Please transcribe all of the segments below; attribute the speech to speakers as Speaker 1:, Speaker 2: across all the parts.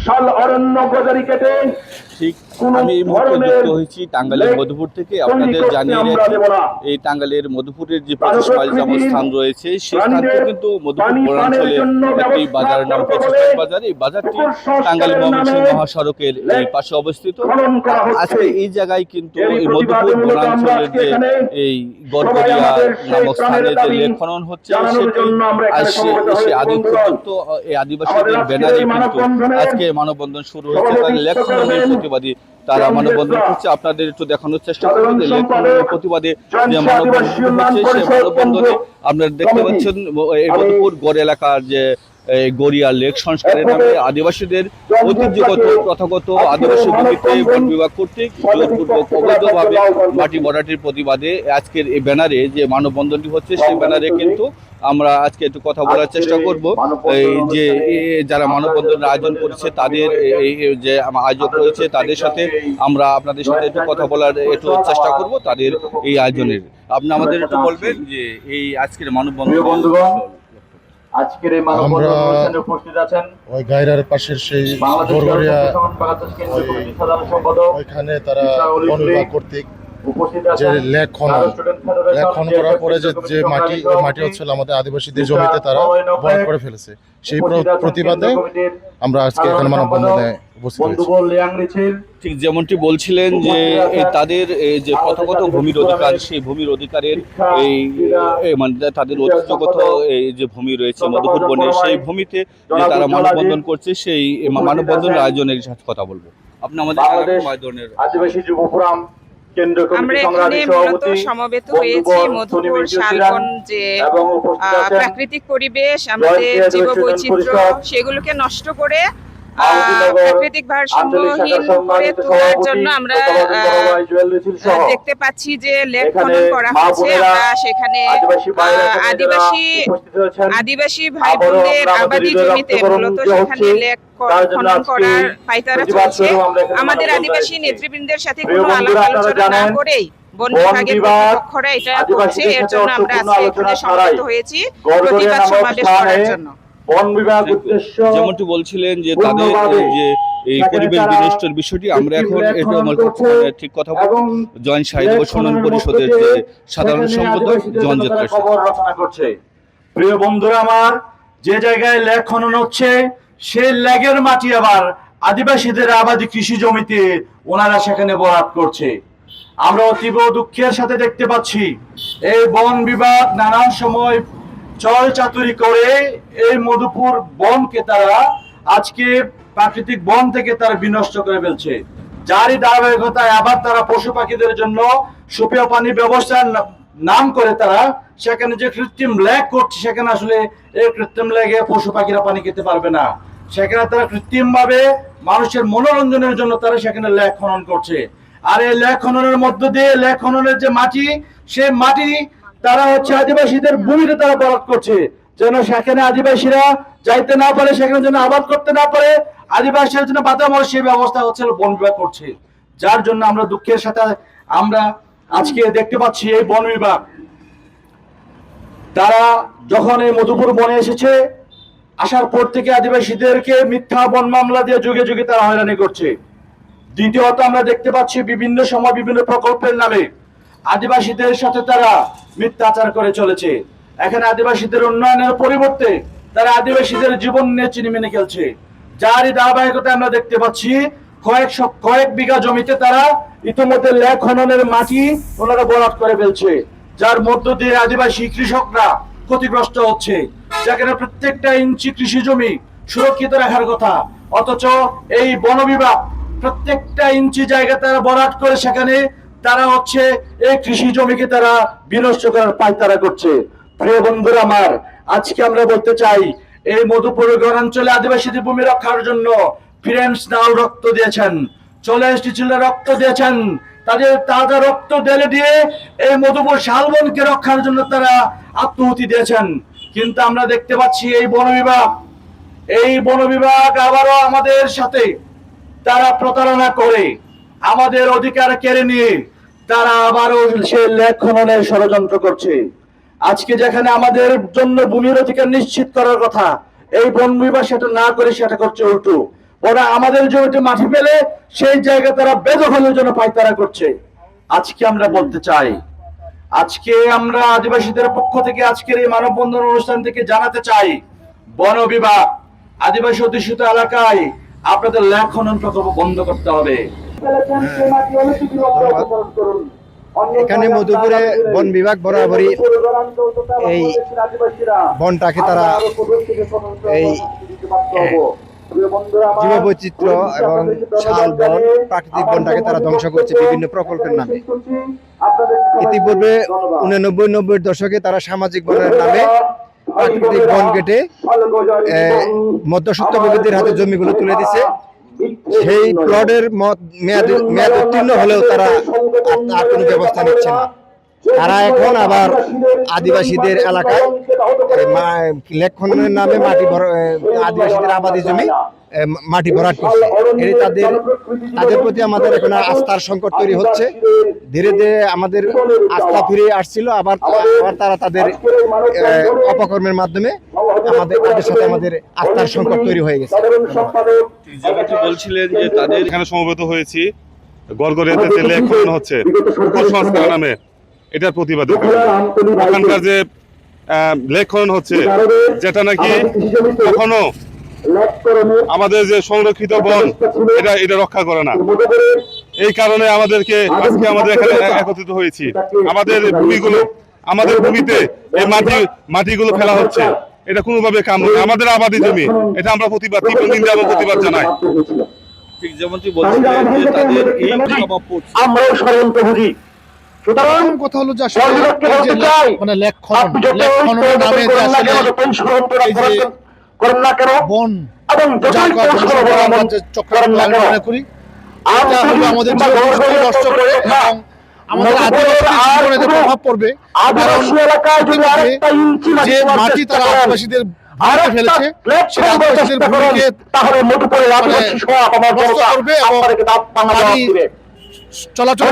Speaker 1: শাল অরণ্য গজারি কেটে
Speaker 2: ঠিক আমি এই মুহূর্তে যুক্ত হয়েছি টাঙ্গাইলের মধুপুর থেকে। আপনাদের জানিয়ে রাখি, এই টাঙ্গাইলের মধুপুরের যে 25 মাইল যাবত স্থান রয়েছে, সেই স্থানটি কিন্তু মধুপুর বনাঞ্চলের একটি বাজারের নাম 25 মাইল বাজার। এই বাজারটি টাঙ্গাইল ময়মনসিংহ মহাসড়কের এই পাশে অবস্থিত। আজকে এই জায়গায় কিন্তু এই মধুপুর বনাঞ্চলের যে এই গড়গড়িয়া নামক স্থানে যে লেক খনন হচ্ছে, সেটি আদি পর্যন্ত এই আদিবাসীদের ব্যানারে কিন্তু আজকে মানববন্ধন শুরু হয়েছে। তাই লেক খননের প্রতিবাদী তারা মানববন্ধন করছে। আপনাদের একটু দেখানোর চেষ্টা করবো যে লেক খননের প্রতিবাদে যে মানববন্ধন হচ্ছে, সেই মানববন্ধনে আপনারা দেখতে পাচ্ছেন এই মধুপুর গড় এলাকার যে গড়িয়া লেক সংস্কারের নামে আদিবাসীদের ঐতিহ্যগত প্রথাগত আদিবাসী ভূমিতে বন বিভাগ কর্তৃক জোরপূর্বক অবৈধভাবে মাটি ভরাটির প্রতিবাদে আজকের এই ব্যানারে যে মানববন্ধনটি হচ্ছে, সেই ব্যানারে কিন্তু আমরা আজকে একটু কথা বলার চেষ্টা করব। এই যে যারা মানববন্ধনের আয়োজন করেছে, তাদের এই যে আয়োজক রয়েছে, তাদের সাথে আমরা আপনাদের সাথে একটু কথা বলার একটু চেষ্টা করব তাদের এই আয়োজনের। আপনি আমাদের একটু বলবেন যে এই আজকের মানববন্ধন।
Speaker 3: আজকের এই মানববন্ধন অনুষ্ঠানে উপস্থিত আছেন
Speaker 4: ওই গায়রার পাশের সেই গড়গড়িয়া, ওইখানে তারা বন বিভাগ কর্তৃক যে লেক খনন করার পরে যে মাটি হচ্ছিল আমাদের আদিবাসীদের জমিতে তারা বরাদ করে ফেলেছে, সেই প্রতিবাদে আমরা আজকে এখানে মানববন্ধনে উপস্থিত হয়েছি।
Speaker 2: ঠিক যেমনটি বলছিলেন যে তাদের যে প্রথাগত ভূমির অধিকার, সেই ভূমির অধিকারের এই মানে তাদের ঐতিহ্যগত এই যে ভূমি রয়েছে মধুপুর বনের, সেই ভূমিতে যে তারা মানববন্ধন করছে, সেই মানববন্ধনের আয়োজনের সাথে কথা বলবো। আপনি আমাদের
Speaker 3: আদিবাসী যুব ফোরাম
Speaker 5: আমরা এখানে মূলত সমবেত হয়েছি মধুপুর শালবন যে প্রাকৃতিক পরিবেশ, আমাদের জীববৈচিত্র্য, সেগুলোকে নষ্ট করে প্রাকৃতিক ভারসাম্যহীন করে তোলার জন্য আমরা দেখতে পাচ্ছি যে লেক খনন করা হচ্ছে। আমরা সেখানে আদিবাসী ভাই বোনদের আবাদি জমিতে মূলত সেখানে লেক খনন করার পাইতারা চলছে। আমাদের আদিবাসী নেতৃবৃন্দের সাথে কোনো আলাপ আলোচনা না করেই বন বিভাগের কর্তৃপক্ষরা এটা করছে। এর জন্য আমরা আজকে এখানে সমবেত হয়েছি প্রতিবাদ সমাবেশ করার জন্য।
Speaker 3: বন বিভাগ উদ্দেশ্য
Speaker 2: যেমনটি বলছিলেন যে তাদের যে এই পরিবেশ বিনষ্টের বিষয়টি, আমরা এখন এটা আমার ঠিক কথা বলবো জয়েন্ট সাহিত্য সন্মান পরিষদের যে সাধারণ সম্পাদক জন যাত্রা
Speaker 3: খবর রচনা করছে। প্রিয় বন্ধুরা আমার, যে জায়গায় লেক খনন হচ্ছে, সেই লেগের মাটি আবার আদিবাসীদের আবাদি কৃষি জমিতে ওনারা সেখানে বরাদ করছে। আমরা তীব্র দুঃখের সাথে দেখতে পাচ্ছি এই বন বিভাগ নানান সময় চল চাতুরি করে এই মধুপুর বনকে তারা আজকে প্রাকৃতিক বন থেকে তারা বিনষ্ট করে ফেলছে। যারই ধারাবাহিকতায় আবার তারা পশু পাখিদের জন্য সুপেয় পানি ব্যবস্থার নাম করে তারা সেখানে যে কৃত্রিম লেক করছে, সেখানে আসলে এই কৃত্রিম লেগে পশু পাখিরা পানি খেতে পারবে না। সেখানে তারা কৃত্রিম ভাবে মানুষের মনোরঞ্জনের জন্য তারা সেখানে লেক খনন করছে। আর এই লেক খননের মধ্য দিয়ে লেক খননের যে মাটি, সেই মাটি তারা হচ্ছে আদিবাসীদের ভূমিতে তারা বরাদ করছে, যেন সেখানে আদিবাসীরা যাইতে না পারে, সেখানে যেন আবাদ করতে না পারে, আদিবাসীদের জন্য বাধা মর সেই ব্যবস্থা হচ্ছে বন বিভাগ করছে। যার জন্য আমরা দুঃখের সাথে আমরা আজকে দেখতে পাচ্ছি এই বন বিভাগ তারা যখন এই মধুপুর বনে এসেছে, আসার পর থেকে আদিবাসীদেরকে মিথ্যা বন মামলা দিয়ে যুগে যুগে তারা হয়রানি করছে। দ্বিতীয়ত আমরা দেখতে পাচ্ছি বিভিন্ন সময় বিভিন্ন প্রকল্পের নামে আদিবাসীদের সাথে তারা মিথ্যাচার করে চলেছে। এখানে আদিবাসীদের উন্নয়নের পরিবর্তে তারা আদিবাসীদের জীবন নিয়ে চিনিমিনি খেলছে। যারই ধারাবাহিকতায় আমরা দেখতে পাচ্ছি কয়েক বিঘা জমিতে তারা ইতিমধ্যে লেক খননের মাটি ওনারা বরাদ করে ফেলছে, যার মধ্য দিয়ে আদিবাসী কৃষকরা ক্ষতিগ্রস্ত হচ্ছে। যেখানে প্রত্যেকটা ইঞ্চি কৃষি জমি সুরক্ষিত রাখার কথা, অথচ এই বন বিভাগ প্রত্যেকটা ইঞ্চি জায়গা তারা বরাদ করে সেখানে তারা হচ্ছে এই কৃষি জমিকে তারা বিনষ্ট করার পায়তারা করছে। প্রিয় বন্ধুরা আমার, আজকে আমরা বলতে চাই এই মধুপুর গ্রামাঞ্চলে আদিবাসীদের ভূমি রক্ষার জন্য ফ্রেন্ডস নাও রক্ত দিয়েছেন, চলে এসেছিল রক্ত দিয়েছেন, তাদের তাজা রক্ত ঢেলে দিয়ে এই মধুপুর শালবনকে রক্ষার জন্য তারা আত্মহুতি দিয়েছেন। কিন্তু আমরা দেখতে পাচ্ছি এই বন বিভাগ আবারও আমাদের সাথে তারা প্রতারণা করে আমাদের অধিকার কেড়ে নিয়ে তারা আবারও সে লেক খননের ষড়যন্ত্র করছে। আজকে যেখানে আমাদের জন্য ভূমির অধিকার নিশ্চিত করার কথা, এই বন বিভাগ সেটা না করে সেটা করছে উল্টো। ওরা আমাদের জমিতে মাটি পেলে সেই জায়গা তারা বেদখলের জন্য পায়তারা করছে। আজকে আমরা বলতে চাই, আজকে আমরা আদিবাসীদের পক্ষ থেকে আজকের এই মানববন্ধন অনুষ্ঠান থেকে জানাতে চাই, বন বিভাগ আদিবাসী অধ্যুষিত এলাকায় আপনাদের ল্যান্ড খনন প্রকল্প বন্ধ করতে হবে।
Speaker 6: এখানে মধুপুরে বন বিভাগ বরাবরই এই বনটাকে তারা এই জীববৈচিত্র্য এবং শাল বন প্রাকৃতিক বনটাকে তারা ধ্বংস করছে বিভিন্ন প্রকল্পের নামে। ইতিপূর্বে 89-90 দশকে তারা সামাজিক বনের নামে প্রাকৃতিক বন কেটে মধ্যস্বত্বভোগীদের হাতে জমিগুলো তুলে দিছে। সেই প্লটের মেয়াদ উত্তীর্ণ হলেও তারা আর কোনো ব্যবস্থা নিচ্ছে না। তারা এখন আবার আদিবাসীদের এলাকায় লেক খননের নামে আদিবাসীদের আবাদি জমি মাটি ভরাট করছে। এটি তাদের প্রতি আমাদের এখন আস্থার সংকট তৈরি হচ্ছে। ধীরে ধীরে আমাদের আস্থা ফিরে আসছিল, আবার তারা তাদের অপকর্মের মাধ্যমে তাদের সাথে আমাদের আস্থার সংকট তৈরি হয়ে গেছে।
Speaker 2: বলছিলেন যে তাদের
Speaker 7: এখানে সমবেত হয়েছি গড়গড়িয়াতে যে লেক খনন হচ্ছে কুসংস্কার নামে, এটার প্রতিবাদে। ওখানকার যে লেক খনন হচ্ছে, যেটা নাকি কখনো আমাদের যে সংরক্ষিত বন এটা রক্ষা করে না। এই কারণে আজকে আমাদের এখানে একত্রিত হয়েছি। আমাদের ভূমিতে এই মাটিগুলো ফেলা হচ্ছে, এটা কোনোভাবে কাম নয়। আমাদের আবাদি জমি, এটা আমরা তীব্র নিন্দা এবং প্রতিবাদ জানাই।
Speaker 2: ঠিক যেমনটি বলছিলেন যে তাদের এই
Speaker 3: আমরাও ষড়যন্ত্র বুঝি। সুতরাং
Speaker 4: কথা হলো যে মানে লেক খননের নামে যে আসলে
Speaker 3: করেন না কেন
Speaker 4: বন
Speaker 3: এবং
Speaker 4: চক্রান্ত মনে করি এটা হলো আমাদের জীবন নষ্ট করে এবং আমাদের আদিবাসীদের প্রভাব পড়বে। যে মাটি তারা আদিবাসীদের ফেলেছে সেটা আদিবাসীদের ভূমিকে নষ্ট করবে এবং চলাচল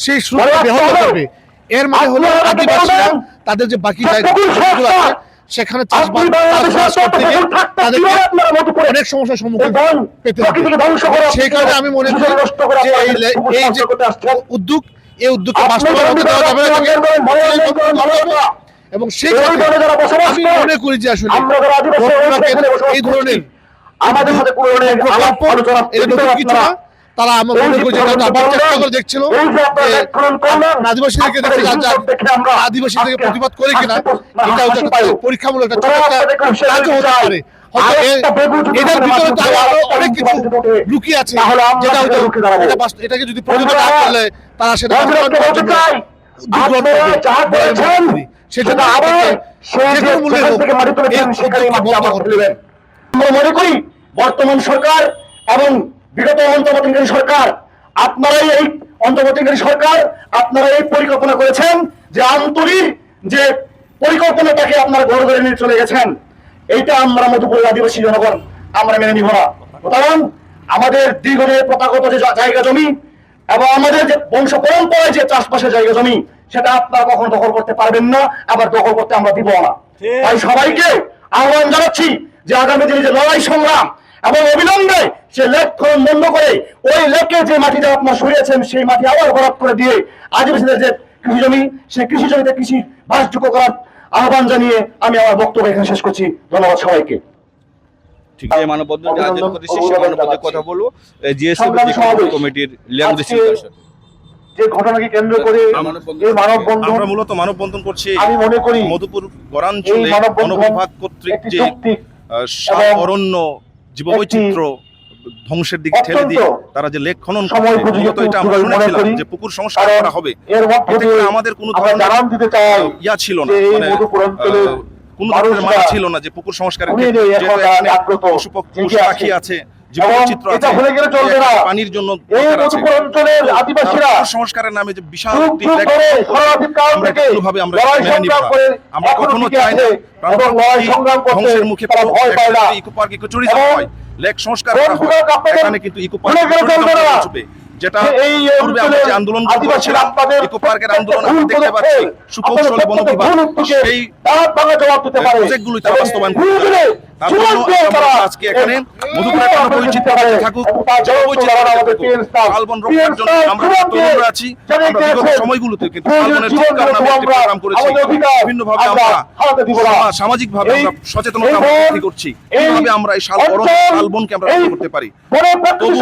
Speaker 4: সেই স্রোত ব্যাহত করবে। এর মানে হলো আদিবাসীরা তাদের যে বাকি জায়গাগুলো আছে সেখানে চাষবাস করতে গিয়ে তাদেরকে অনেক সমস্যার সম্মুখীন পেতে হবে। সেই কারণে আমি মনে করি যে এই যে উদ্যোগ, এই উদ্যোগকে বাস্তবায়ন দেওয়া যাবে না এবং সেই আমি মনে করি যে আসলে এই ধরনের কিছু না, তারা আমার মনে করি যে আবার চেষ্টা করে দেখছিল আদিবাসীদেরকে আদিবাসীদেরকে প্রতিবাদ করে কিনা, এটা হচ্ছে পরীক্ষামূলক একটা কাজও হতে পারে। এদের ভিতরে অনেক কিছু লুকিয়ে আছে, যেটা হয়তো এটাকে যদি প্রতিবাদ না করলে তারা সেটা সেটা
Speaker 3: আমরা মনে করি বর্তমান সরকার এবং বিগত অন্তর্বর্তীকালীন সরকার, আপনারাই এই অন্তর্বর্তীকালীন সরকার আপনারা এই পরিকল্পনা করেছেন যে আন্তরিক যে পরিকল্পনাটাকে আপনারা ঘরে ঘরে নিয়ে চলে গেছেন। এইটা আমরা মধুপুরের আদিবাসী জনগণ আমরা মেনে নিব না। কারণ আমাদের দীর্ঘদিনের প্রথাগত যে জায়গা জমি এবং আমাদের যে বংশ পরম্পরায় যে চাষবাসের জায়গা জমি, সেটা আপনারা কখনো দখল করতে পারবেন না, আবার দখল করতে আমরা দিব না। তাই সবাইকে আহ্বান জানাচ্ছি যে আগামী দিনে যে লড়াই সংগ্রাম এবং অবিলম্বে সে লেক খনন বন্ধ করে ওই লেকে যে মাটিটা আপনার সরিয়েছেন সেই মাটি আবার ভরাট করে দিয়ে আদিবাসীদের যে কৃষি জমি, সেই কৃষি জমিতে কৃষি বাসযোগ্য করার আহ্বান জানিয়ে আমি আমার বক্তব্য এখানে শেষ করছি। ধন্যবাদ সবাইকে।
Speaker 2: ঠিক আছে, মানববন্ধন আয়োজন করেছি, সে মানববন্ধনের কথা বলবো জিএসএফ কমিটির লিয়াংদেশির সাথে।
Speaker 3: যে ঘটনাকে কেন্দ্র করে এই মানববন্ধন,
Speaker 7: আমরা মূলত মানববন্ধন করছি
Speaker 3: আমি মনে করি
Speaker 7: মধুপুর গড়াঞ্চলে বন বিভাগ কর্তৃক যে অরণ্য জীববৈচিত্র্য ধ্বংসের দিকে ঠেলে দিয়ে তারা যে লেক খনন করছে, মূলত এটা আমরা শুনেছিলাম যে পুকুর সংস্কার করা হবে। এতে করে আমাদের কোনো ধরনের ইয়া ছিল না, মানে কোনো ধরনের মানা ছিল না যে পুকুর সংস্কারের পশু পাখি আছে, জীববৈচিত্র্য আছে, পানির জন্য সংস্কারের নামে যে বিশাল কোনোভাবে আমরা মেনে নিব না। আমরা কখনো চাই না ধ্বংসের মুখে ইকো পার্ক ইকোট্যুরিজম হয়, লেক সংস্কার করা হয়, এখানে কিন্তু ইকো পার্ক চলবে। যেটা পূর্বে আমরা যে আন্দোলন করেছিলাম, ইকো পার্কের আন্দোলন আমরা দেখতে পাচ্ছি সুকৌশলে বন বিভাগ সেই প্রজেক্টগুলো তারা বাস্তবায়ন করতে তার জন্য আমরা আজকে এখানে মধুপুরের বৈচিত্র্য থাকুক, শালবন রক্ষার জন্য আমরা তরুণরা আছি। আমরা বিগত সময়গুলোতে কিন্তু শালবনের ঠিক কারণে আমরা একটি প্রোগ্রাম করেছি, বিভিন্নভাবে আমরা সামাজিকভাবে আমরা সচেতনতা বৃদ্ধি করছি, কিভাবে আমরা এই শালবনকে আমরা রক্ষা করতে পারি। তবু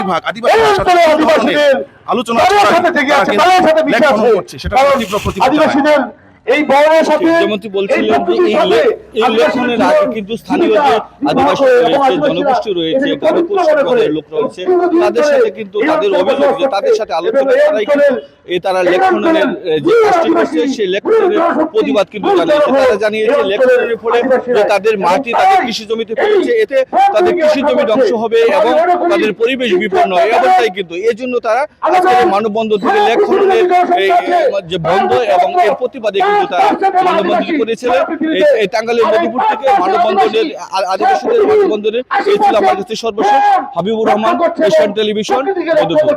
Speaker 7: বিভাগ আদিবাসী ভাষাতে আলোচনা করছে, সেটা তীব্র প্রতিবাদ।
Speaker 3: এই বনের সাথে
Speaker 2: যেমনটি বলছিলেন যে এই লেখনের আগে কিন্তু স্থানীয় যে আদিবাসী রয়েছে, জনগোষ্ঠী রয়েছে, গারোপুর সম্প্রদায়ের লোক রয়েছে, তাদের সাথে কিন্তু তাদের অভিযোগ যে তাদের সাথে আলোচনা করাই কিন্তু তারা লেখনের যে কাজটি করছে সেই লেখনের প্রতিবাদ কিন্তু জানিয়েছে। তারা জানিয়েছে লেখনের ফলে যে তাদের মাটি তাদের কৃষি জমিতে পড়েছে, এতে তাদের কৃষি জমি ধ্বংস হবে এবং তাদের পরিবেশ বিপন্ন হয়, এমনটাই কিন্তু এই জন্য তারা আজকের মানববন্ধন থেকে লেখনের যে বন্ধ এবং এর প্রতিবাদে কিন্তু তারা মানববন্ধন করেছিলেন। এই টাঙ্গাইলের মধুপুর থেকে মানববন্ধনের আদিবাসীদের মানববন্ধনের এই ছিল আমার কাছে সর্বশেষ। Habibur Rahman, Asian television, Madhupur.